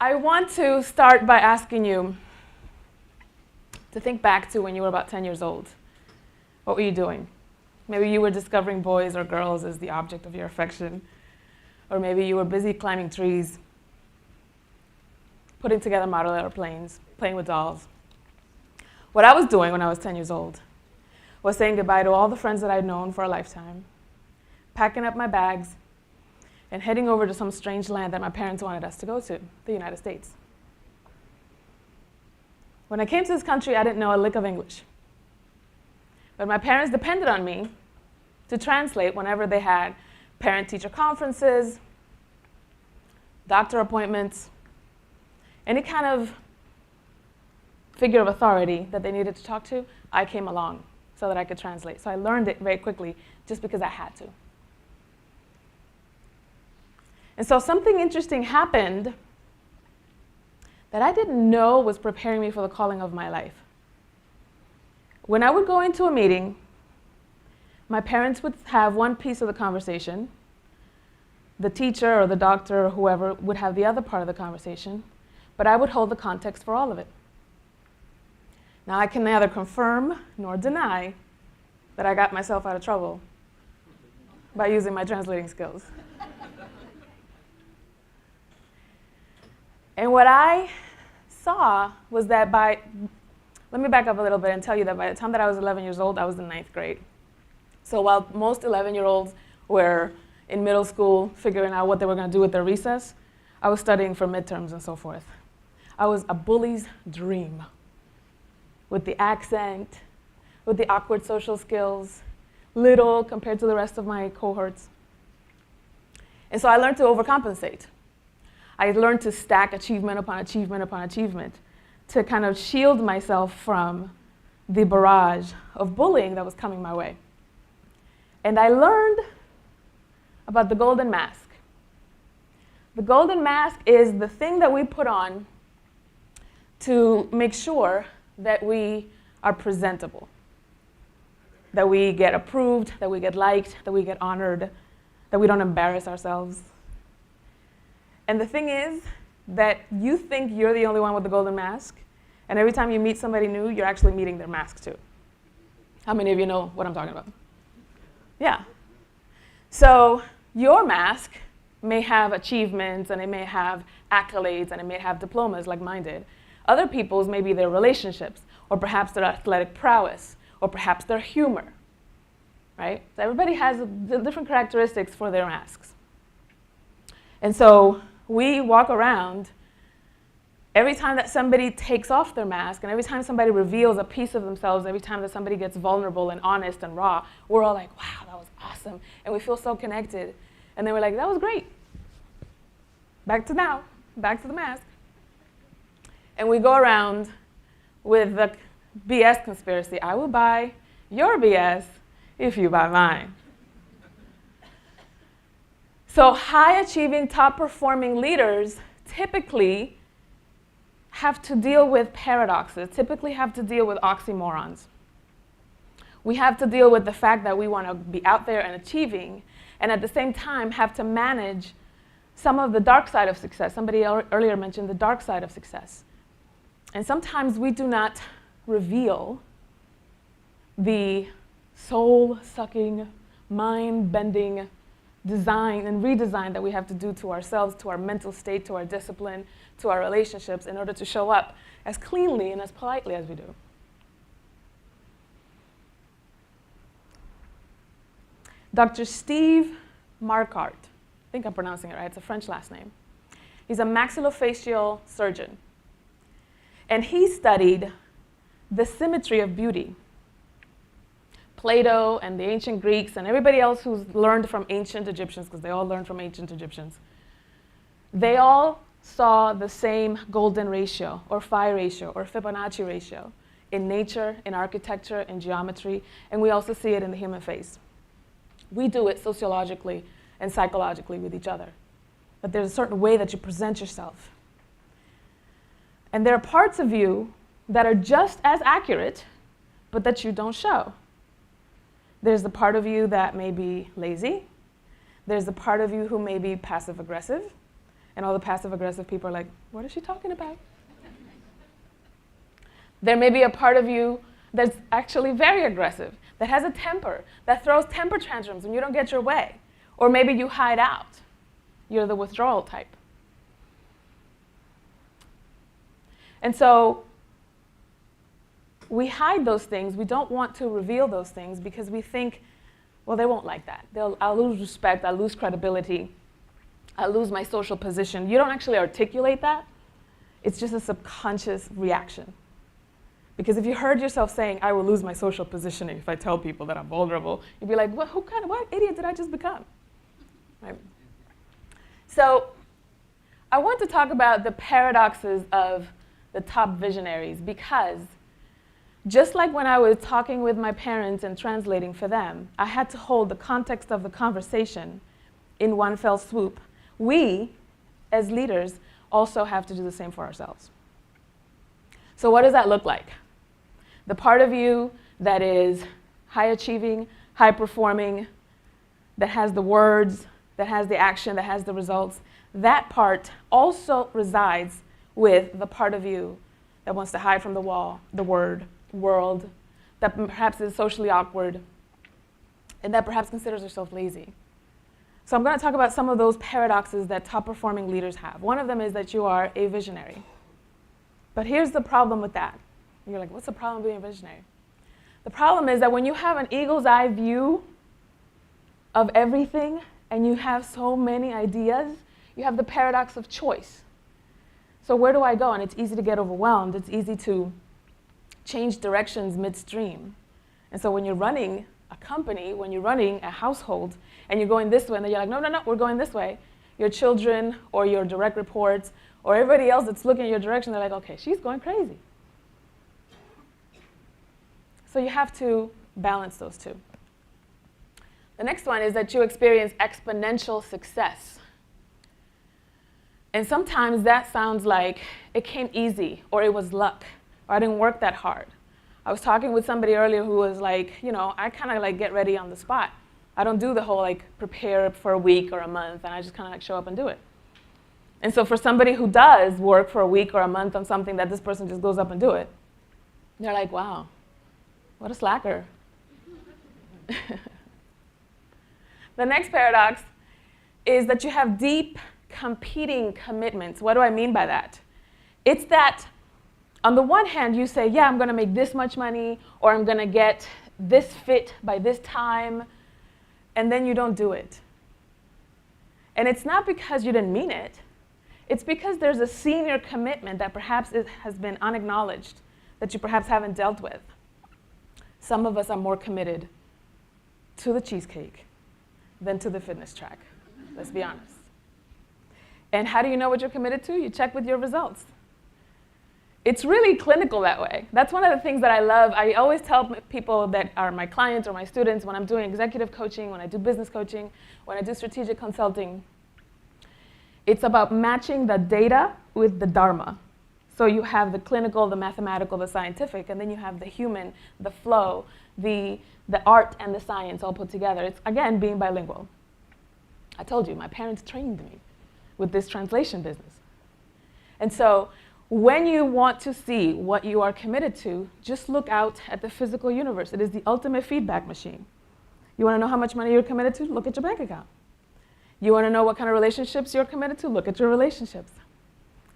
I want to start by asking you to think back to when you were about 10 years old. What were you doing? Maybe you were discovering boys or girls as the object of your affection. Or maybe you were busy climbing trees, putting together model airplanes, playing with dolls. What I was doing when I was 10 years old was saying goodbye to all the friends that I'd known for a lifetime, packing up my bags, and heading over to some strange land that my parents wanted us to go to, the United States. When I came to this country, I didn't know a lick of English. But my parents depended on me to translate whenever they had parent-teacher conferences, doctor appointments, any kind of figure of authority that they needed to talk to, I came along so that I could translate. So I learned it very quickly just because I had to. And so something interesting happened that I didn't know was preparing me for the calling of my life. When I would go into a meeting, my parents would have one piece of the conversation. The teacher or the doctor or whoever would have the other part of the conversation, but I would hold the context for all of it. Now, I can neither confirm nor deny that I got myself out of trouble by using my translating skills. And what I saw was that let me back up a little bit and tell you that by the time that I was 11 years old, I was in 9th grade. So while most 11-year-olds were in middle school figuring out what they were going to do with their recess, I was studying for midterms and so forth. I was a bully's dream, with the accent, with the awkward social skills, little compared to the rest of my cohorts. And so I learned to overcompensate. I learned to stack achievement upon achievement upon achievement to kind of shield myself from the barrage of bullying that was coming my way. And I learned about the golden mask. The golden mask is the thing that we put on to make sure that we are presentable, that we get approved, that we get liked, that we get honored, that we don't embarrass ourselves. And the thing is that you think you're the only one with the golden mask, and every time you meet somebody new, you're actually meeting their mask too. How many of you know what I'm talking about? Yeah. So your mask may have achievements, and it may have accolades, and it may have diplomas like mine did. Other people's may be their relationships, or perhaps their athletic prowess, or perhaps their humor, right? So everybody has different characteristics for their masks. And so we walk around every time that somebody takes off their mask, and every time somebody reveals a piece of themselves, every time that somebody gets vulnerable and honest and raw, we're all like, wow, that was awesome. And we feel so connected. And then we're like, that was great. Back to now, back to the mask. And we go around with the BS conspiracy. I will buy your BS if you buy mine. So high-achieving, top-performing leaders typically have to deal with paradoxes, typically have to deal with oxymorons. We have to deal with the fact that we want to be out there and achieving, and at the same time have to manage some of the dark side of success. Somebody earlier mentioned the dark side of success. And sometimes we do not reveal the soul-sucking, mind-bending design and redesign that we have to do to ourselves, to our mental state, to our discipline, to our relationships in order to show up as cleanly and as politely as we do. Dr. Steve Marquardt, I think I'm pronouncing it right, it's a French last name. He's a maxillofacial surgeon. And he studied the symmetry of beauty. Plato and the ancient Greeks and everybody else who's learned from ancient Egyptians, because they all learned from ancient Egyptians, they all saw the same golden ratio or phi ratio or Fibonacci ratio in nature, in architecture, in geometry, and we also see it in the human face. We do it sociologically and psychologically with each other. That there's a certain way that you present yourself. And there are parts of you that are just as accurate, but that you don't show. There's the part of you that may be lazy. There's the part of you who may be passive-aggressive. And all the passive-aggressive people are like, what is she talking about? There may be a part of you that's actually very aggressive, that has a temper, that throws temper tantrums when you don't get your way. Or maybe you hide out. You're the withdrawal type. And so we hide those things. We don't want to reveal those things because we think, well, they won't like that. I'll lose respect. I'll lose credibility. I'll lose my social position. You don't actually articulate that. It's just a subconscious reaction. Because if you heard yourself saying, I will lose my social positioning if I tell people that I'm vulnerable, you'd be like, what idiot did I just become? Right? So I want to talk about the paradoxes of the top visionaries, because just like when I was talking with my parents and translating for them, I had to hold the context of the conversation in one fell swoop. We, as leaders, also have to do the same for ourselves. So what does that look like? The part of you that is high achieving, high performing, that has the words, that has the action, that has the results, that part also resides with the part of you that wants to hide from the world, that perhaps is socially awkward, and that perhaps considers herself lazy. So I'm going to talk about some of those paradoxes that top-performing leaders have. One of them is that you are a visionary. But here's the problem with that. You're like, what's the problem with being a visionary? The problem is that when you have an eagle's eye view of everything and you have so many ideas, you have the paradox of choice. So where do I go? And it's easy to get overwhelmed. It's easy to change directions midstream. And so when you're running a company, when you're running a household, and you're going this way, and then you're like, no, we're going this way. Your children or your direct reports or everybody else that's looking at your direction, they're like, okay, she's going crazy. So you have to balance those two. The next one is that you experience exponential success. And sometimes that sounds like it came easy, or it was luck, or I didn't work that hard. I was talking with somebody earlier who was like, I kind of like get ready on the spot. I don't do the whole like prepare for a week or a month, and I just kind of like show up and do it. And so for somebody who does work for a week or a month on something that this person just goes up and do it, they're like, wow, what a slacker. The next paradox is that you have deep competing commitments. What do I mean by that? It's that on the one hand, you say, yeah, I'm going to make this much money, or I'm going to get this fit by this time, and then you don't do it. And it's not because you didn't mean it. It's because there's a senior commitment that perhaps has been unacknowledged, that you perhaps haven't dealt with. Some of us are more committed to the cheesecake than to the fitness track. Let's be honest. And how do you know what you're committed to? You check with your results. It's really clinical that way. That's one of the things that I love. I always tell people that are my clients or my students when I'm doing executive coaching, when I do business coaching, when I do strategic consulting, it's about matching the data with the dharma. So you have the clinical, the mathematical, the scientific, and then you have the human, the flow, the art and the science all put together. It's, again, being bilingual. I told you, my parents trained me with this translation business. And so when you want to see what you are committed to, just look out at the physical universe. It is the ultimate feedback machine. You want to know how much money you're committed to? Look at your bank account. You want to know what kind of relationships you're committed to? Look at your relationships.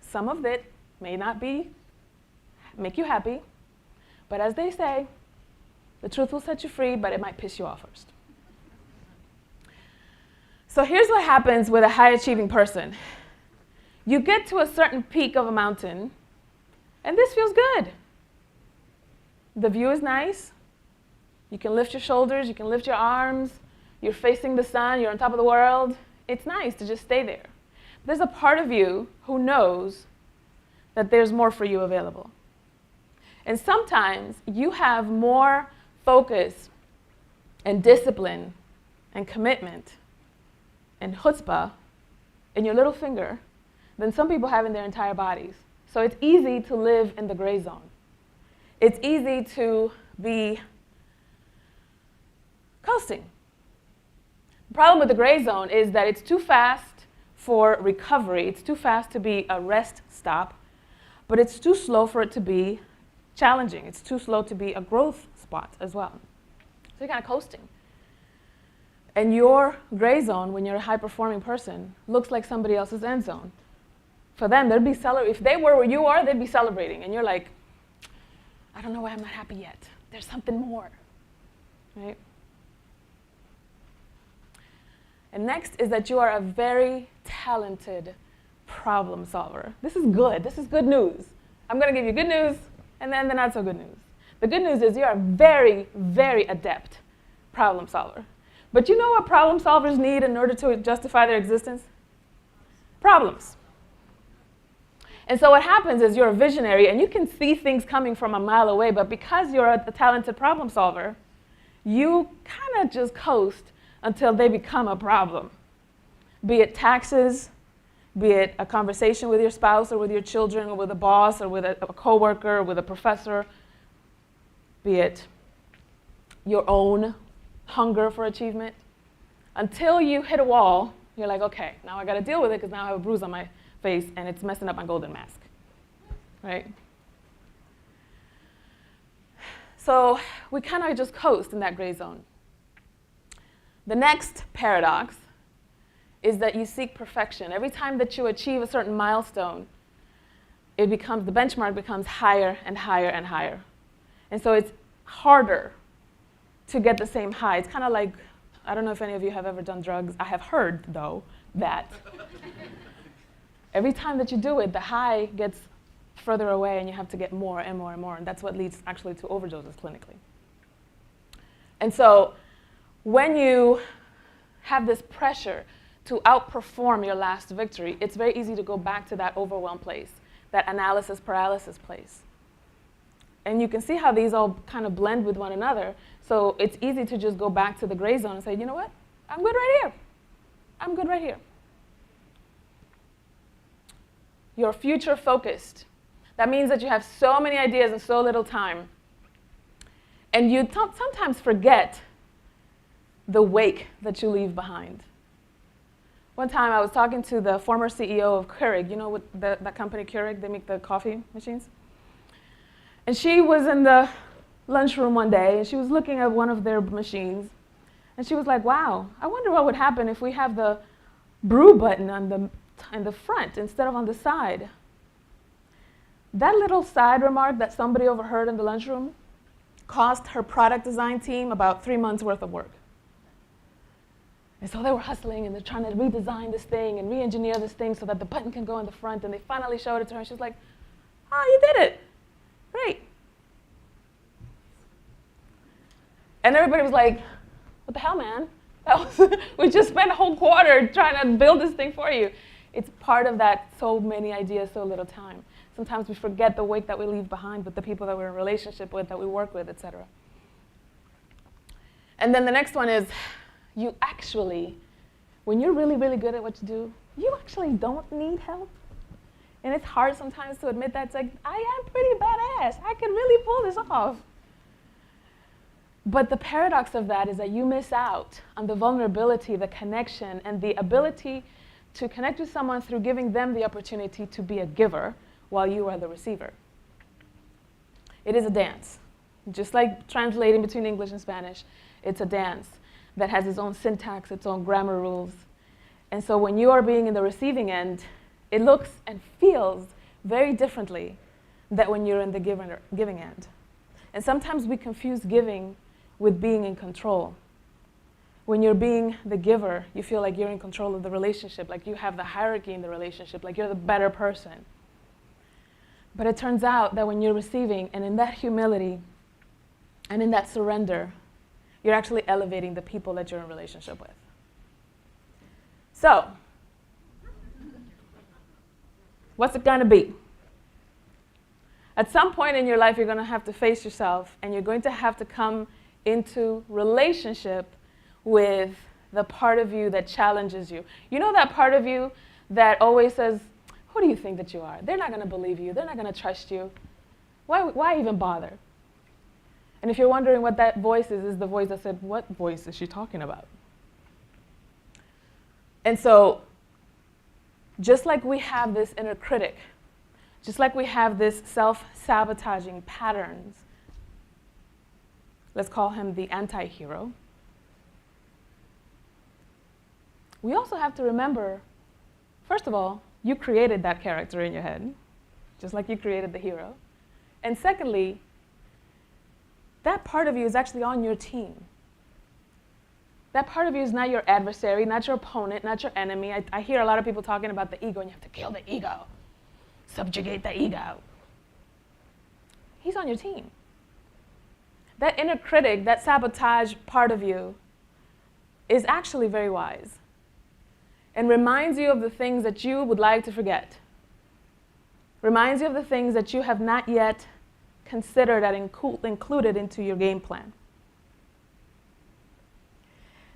Some of it may not make you happy, but as they say, the truth will set you free, but it might piss you off first. So here's what happens with a high-achieving person. You get to a certain peak of a mountain, and this feels good. The view is nice. You can lift your shoulders, you can lift your arms. You're facing the sun, you're on top of the world. It's nice to just stay there. But there's a part of you who knows that there's more for you available. And sometimes you have more focus and discipline and commitment and chutzpah in your little finger than some people have in their entire bodies. So it's easy to live in the gray zone. It's easy to be coasting. The problem with the gray zone is that it's too fast for recovery. It's too fast to be a rest stop, but it's too slow for it to be challenging. It's too slow to be a growth spot as well. So you're kind of coasting. And your gray zone, when you're a high-performing person, looks like somebody else's end zone. For them, they'd be celebrating. If they were where you are, they'd be celebrating. And you're like, I don't know why I'm not happy yet. There's something more, right? And next is that you are a very talented problem solver. This is good. This is good news. I'm going to give you good news and then the not so good news. The good news is you are a very, very adept problem solver. But you know what problem solvers need in order to justify their existence? Problems. And so what happens is you're a visionary and you can see things coming from a mile away, but because you're a talented problem solver, you kind of just coast until they become a problem. Be it taxes, be it a conversation with your spouse or with your children or with a boss or with a coworker or with a professor, be it your own hunger for achievement. Until you hit a wall, you're like, okay, now I got to deal with it because now I have a bruise on my face and it's messing up my golden mask, right? So we kind of just coast in that gray zone. The next paradox is that you seek perfection. Every time that you achieve a certain milestone, the benchmark becomes higher and higher and higher. And so it's harder to get the same high. It's kind of like, I don't know if any of you have ever done drugs. I have heard, though, that every time that you do it, the high gets further away and you have to get more and more and more. And that's what leads actually to overdoses clinically. And so when you have this pressure to outperform your last victory, it's very easy to go back to that overwhelm place, that analysis paralysis place. And you can see how these all kind of blend with one another. So it's easy to just go back to the gray zone and say, you know what? I'm good right here. I'm good right here. You're future focused. That means that you have so many ideas and so little time. And you sometimes forget the wake that you leave behind. One time I was talking to the former CEO of Keurig. You know what that company Keurig, they make the coffee machines? And she was in the lunchroom one day and she was looking at one of their machines and she was like, wow, I wonder what would happen if we have the brew button in the front instead of on the side. That little side remark that somebody overheard in the lunchroom cost her product design team about 3 months worth of work. And so they were hustling and they're trying to redesign this thing and re-engineer this thing so that the button can go in the front, and they finally showed it to her and she was like, oh, you did it. Great. And everybody was like, what the hell, man? We just spent a whole quarter trying to build this thing for you. It's part of that so many ideas, so little time. Sometimes we forget the wake that we leave behind with the people that we're in a relationship with, that we work with, etc. And then the next one is, you actually, when you're really, really good at what you do, you actually don't need help. And it's hard sometimes to admit that. It's like, I am pretty badass. I can really pull this off. But the paradox of that is that you miss out on the vulnerability, the connection, and the ability to connect with someone through giving them the opportunity to be a giver while you are the receiver. It is a dance. Just like translating between English and Spanish, it's a dance that has its own syntax, its own grammar rules. And so when you are being in the receiving end, it looks and feels very differently than when you're in the giving end. And sometimes we confuse giving with being in control. When you're being the giver, you feel like you're in control of the relationship, like you have the hierarchy in the relationship, like you're the better person. But it turns out that when you're receiving, and in that humility, and in that surrender, you're actually elevating the people that you're in relationship with. So, what's it gonna be? At some point in your life, you're gonna have to face yourself, and you're going to have to come into relationship with the part of you that challenges you. You know that part of you that always says, who do you think that you are? They're not gonna believe you. They're not gonna trust you. Why even bother? And if you're wondering what that voice is the voice that said, what voice is she talking about? And so just like we have this inner critic, just like we have this self-sabotaging patterns, let's call him the anti-hero, we also have to remember, first of all, you created that character in your head, just like you created the hero. And secondly, that part of you is actually on your team. That part of you is not your adversary, not your opponent, not your enemy. I hear a lot of people talking about the ego, and you have to kill the ego, subjugate the ego. He's on your team. That inner critic, that sabotage part of you, is actually very wise and reminds you of the things that you would like to forget. Reminds you of the things that you have not yet considered and included into your game plan.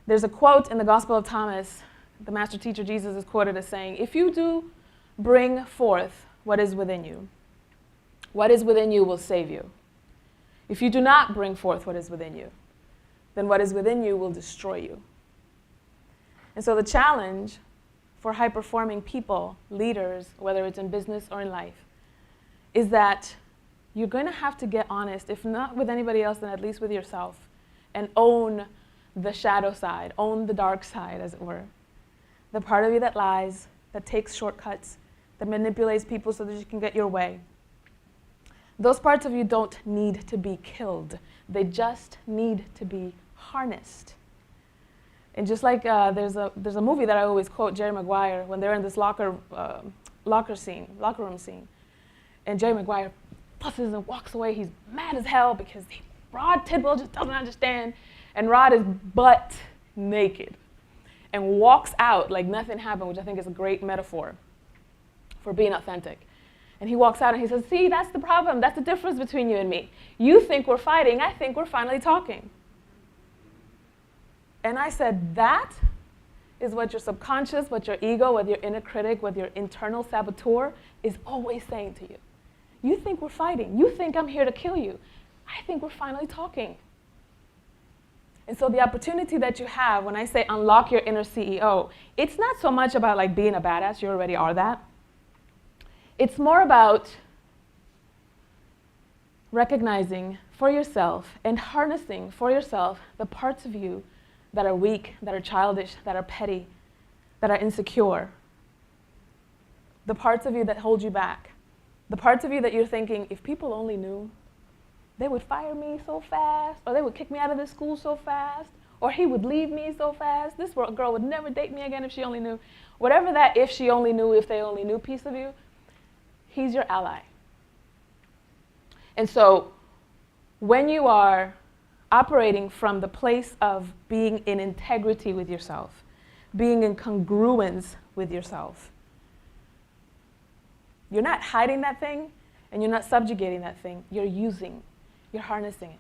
There's a quote in the Gospel of Thomas. The master teacher Jesus is quoted as saying, if you do bring forth what is within you will save you. If you do not bring forth what is within you, then what is within you will destroy you. And so the challenge for high-performing people, leaders, whether it's in business or in life, is that you're going to have to get honest, if not with anybody else, then at least with yourself, and own the shadow side, own the dark side, as it were. The part of you that lies, that takes shortcuts, that manipulates people so that you can get your way. Those parts of you don't need to be killed. They just need to be harnessed. And just like there's a movie that I always quote, Jerry Maguire, when they're in this locker room scene, and Jerry Maguire fusses and walks away. He's mad as hell because Rod Tidwell just doesn't understand, and Rod is butt naked and walks out like nothing happened, which I think is a great metaphor for being authentic. And he walks out and he says, see, that's the problem. That's the difference between you and me. You think we're fighting. I think we're finally talking. And I said, that is what your subconscious, what your ego, what your inner critic, what your internal saboteur is always saying to you. You think we're fighting. You think I'm here to kill you. I think we're finally talking. And so the opportunity that you have when I say unlock your inner CEO, it's not so much about like being a badass. You already are that. It's more about recognizing for yourself and harnessing for yourself the parts of you that are weak, that are childish, that are petty, that are insecure. The parts of you that hold you back. The parts of you that you're thinking, if people only knew, they would fire me so fast, or they would kick me out of this school so fast, or he would leave me so fast. This girl would never date me again if she only knew. Whatever that if she only knew, if they only knew piece of you, he's your ally. And so when you are operating from the place of being in integrity with yourself, being in congruence with yourself, you're not hiding that thing and you're not subjugating that thing. You're harnessing it.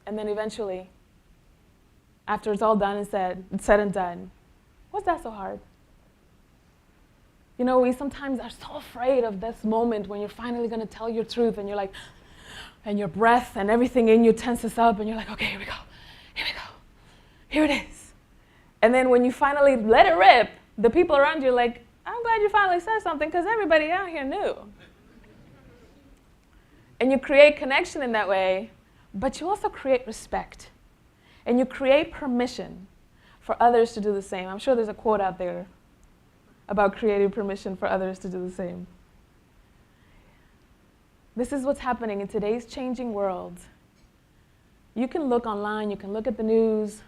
And then eventually, after it's all done and said and done, what's that so hard? You know, we sometimes are so afraid of this moment when you're finally going to tell your truth and you're like, and your breath and everything in you tenses up and you're like, okay, here we go, here it is. And then when you finally let it rip, the people around you are like, I'm glad you finally said something because everybody out here knew. And you create connection in that way, but you also create respect. And you create permission for others to do the same. I'm sure there's a quote out there about creating permission for others to do the same. This is what's happening in today's changing world. You can look online, you can look at the news,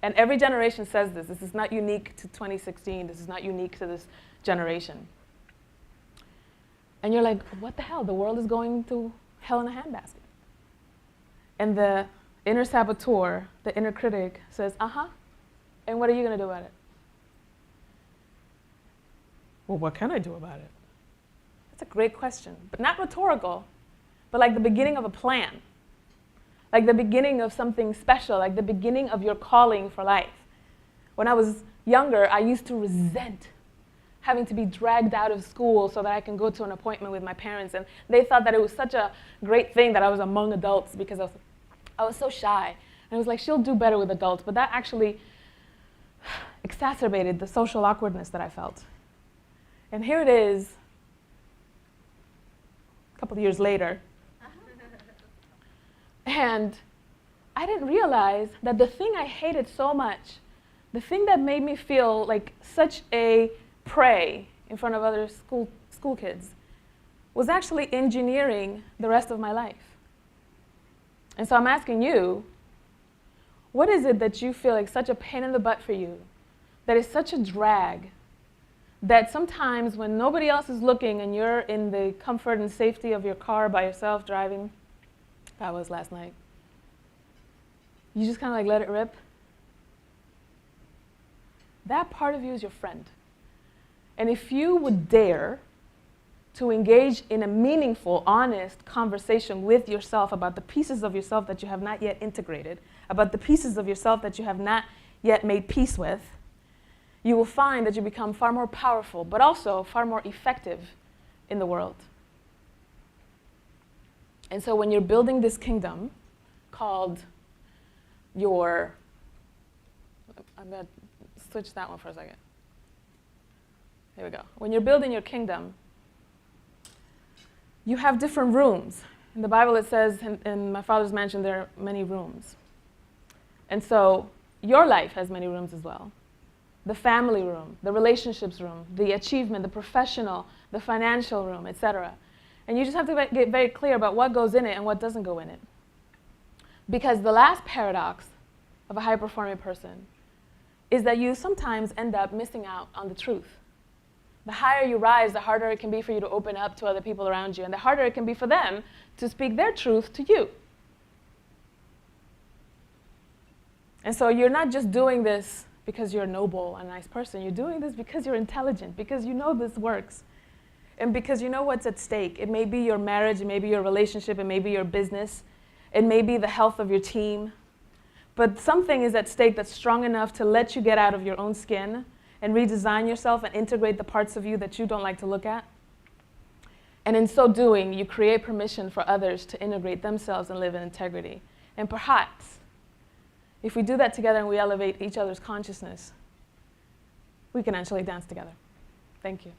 and every generation says this. This is not unique to 2016. This is not unique to this generation. And you're like, what the hell? The world is going to hell in a handbasket. And the inner saboteur, the inner critic, says, and what are you going to do about it? Well, what can I do about it? That's a great question, but not rhetorical, but like the beginning of a plan, like the beginning of something special, like the beginning of your calling for life. When I was younger, I used to resent having to be dragged out of school so that I can go to an appointment with my parents, and they thought that it was such a great thing that I was among adults because I was so shy. And it was like, she'll do better with adults, but that actually exacerbated the social awkwardness that I felt. And here it is, a couple of years later, and I didn't realize that the thing I hated so much, the thing that made me feel like such a prey in front of other school kids, was actually engineering the rest of my life. And so I'm asking you, what is it that you feel like such a pain in the butt for you, that is such a drag, that sometimes when nobody else is looking and you're in the comfort and safety of your car by yourself driving, that was last night, you just kind of like let it rip? That part of you is your friend. And if you would dare to engage in a meaningful, honest conversation with yourself about the pieces of yourself that you have not yet integrated, about the pieces of yourself that you have not yet made peace with, you will find that you become far more powerful, but also far more effective in the world. And so when you're building this kingdom called I'm going to switch that one for a second. Here we go. When you're building your kingdom, you have different rooms. In the Bible it says, in my Father's mansion there are many rooms. And so your life has many rooms as well. The family room, the relationships room, the achievement, the professional, the financial room, etc. And you just have to get very clear about what goes in it and what doesn't go in it. Because the last paradox of a high-performing person is that you sometimes end up missing out on the truth. The higher you rise, the harder it can be for you to open up to other people around you, and the harder it can be for them to speak their truth to you. And so you're not just doing this because you're noble and a nice person. You're doing this because you're intelligent, because you know this works, and because you know what's at stake. It may be your marriage, it may be your relationship, it may be your business, it may be the health of your team. But something is at stake that's strong enough to let you get out of your own skin and redesign yourself and integrate the parts of you that you don't like to look at. And in so doing, you create permission for others to integrate themselves and live in integrity. And perhaps, if we do that together and we elevate each other's consciousness, we can actually dance together. Thank you.